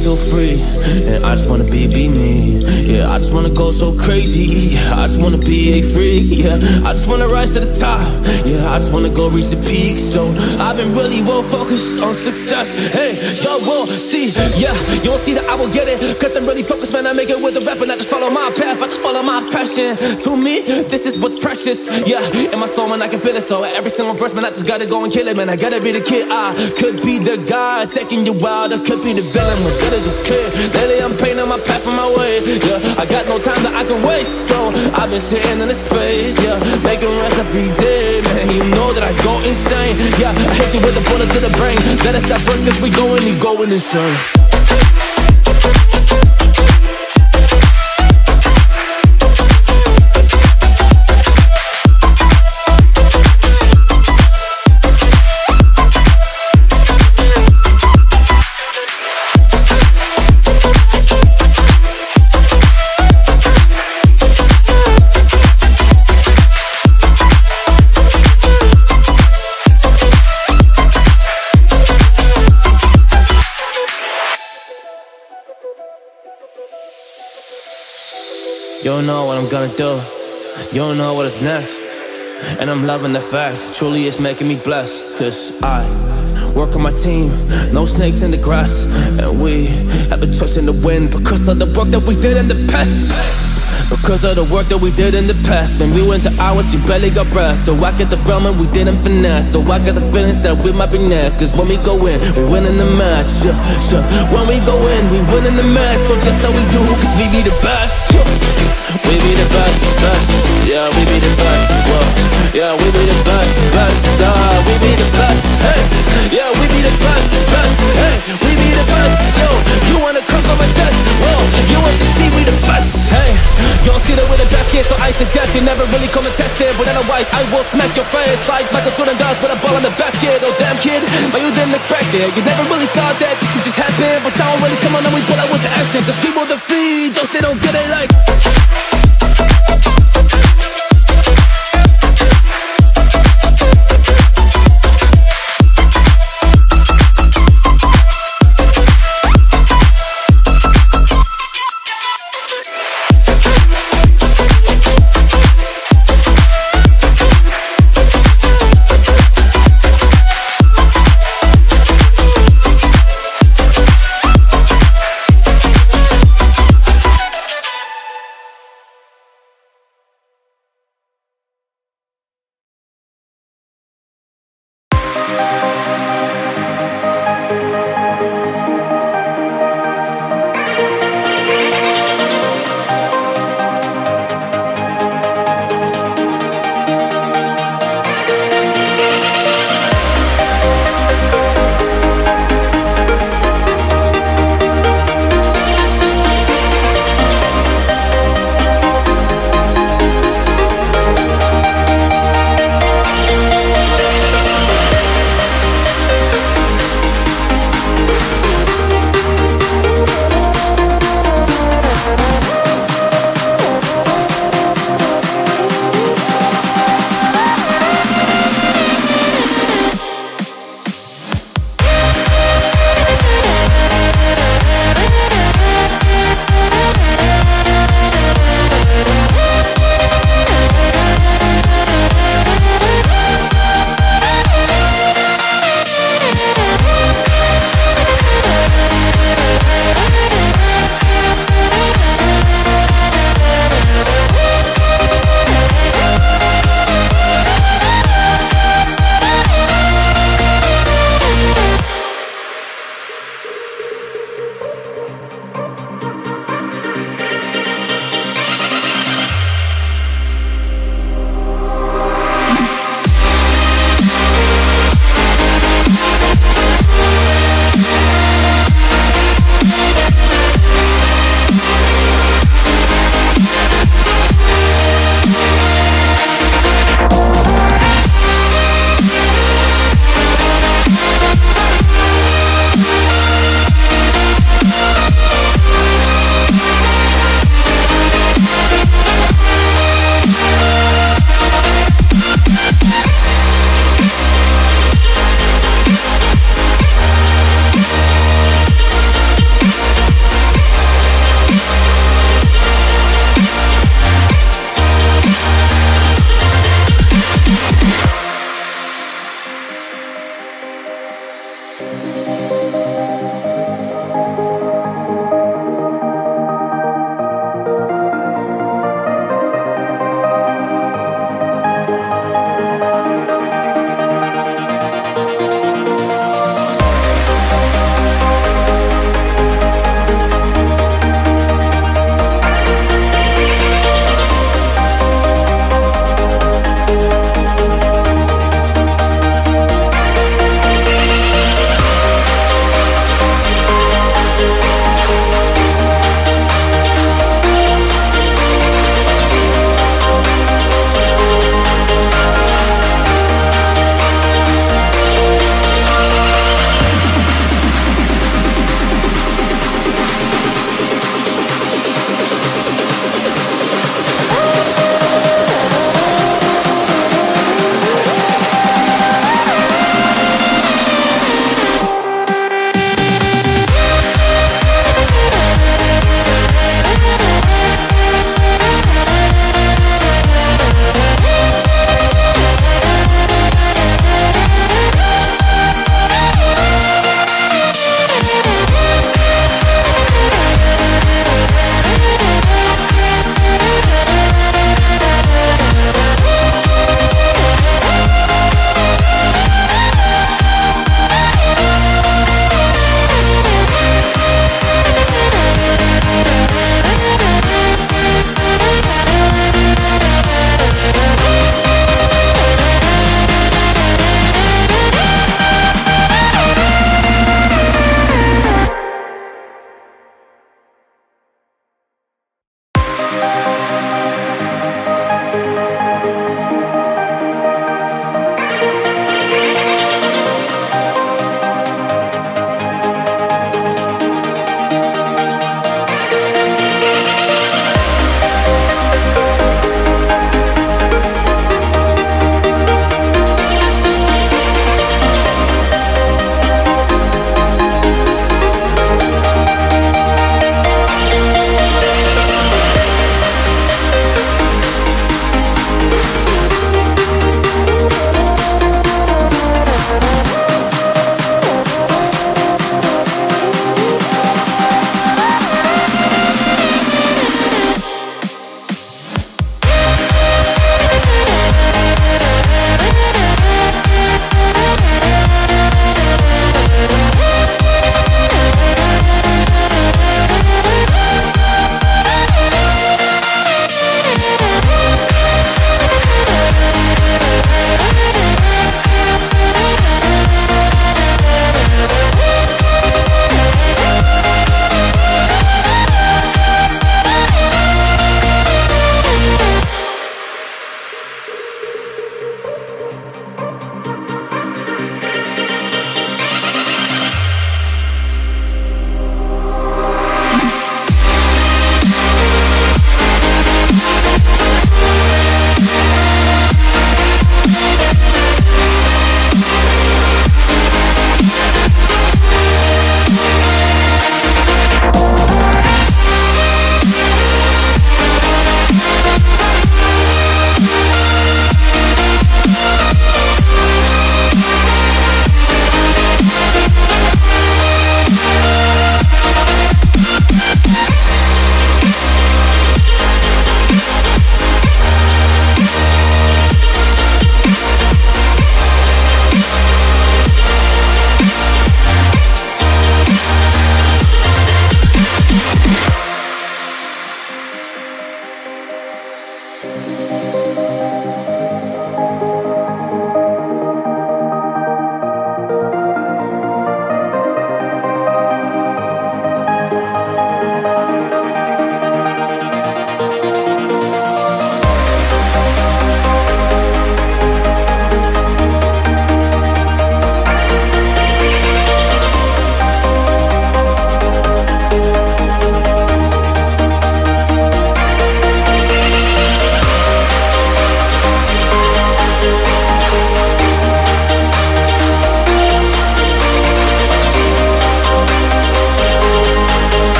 feel free, and I just wanna be me. Yeah, I just wanna go so crazy. Yeah, I just wanna be a freak. Yeah, I just wanna rise to the top. Yeah, I just wanna go reach the peak. So I've been really well focused on success. Hey, y'all will see. Yeah, you won't see that I will get it, cause I'm really focused, man. I make it with the rap and I just follow my path. I just follow my passion. To me, this is what's precious. Yeah, in my soul, man, I can feel it. So every single verse, man, I just gotta go and kill it, man. I gotta be the kid. I could be the guy taking you wild. I could be the villain, but good as a kid. Lately, I'm painting my path on my way. Yeah, I got no time that I can waste. So I've been sitting in the space. Yeah, making rest every day, man. You know that I go insane. Yeah, I hit you with a bullet to the brain. Let us stop first, cause we going insane. You don't know what I'm gonna do. You don't know what is next. And I'm loving the fact, truly it's making me blessed. Cause I work on my team, no snakes in the grass. And we have a choice in the wind because of the work that we did in the past. Because of the work that we did in the past. When we went to hours, you barely got breath. So I get the realm and we didn't finesse. So I got the feelings that we might be next. Cause when we go in, we win in the match. When we go in, we win in the match. So that's how we do, cause we be the best. We be the best, best. Yeah, we be the best. Whoa. Yeah, we be the best, best. We be the best. Hey, yeah, we be the best, best. Hey, we be the best. Yo, you wanna come on my test? Whoa, you want to see we the best? Hey, you don't see that we're the best kid, so I suggest you never really come and test it. But otherwise, I will smack your face like Michael Jordan does with a ball in the basket. Oh damn kid, but you didn't expect it. You never really thought that this could just happen. But now really come on and we pull out with the action. Cause we will defeat those they don't get it like.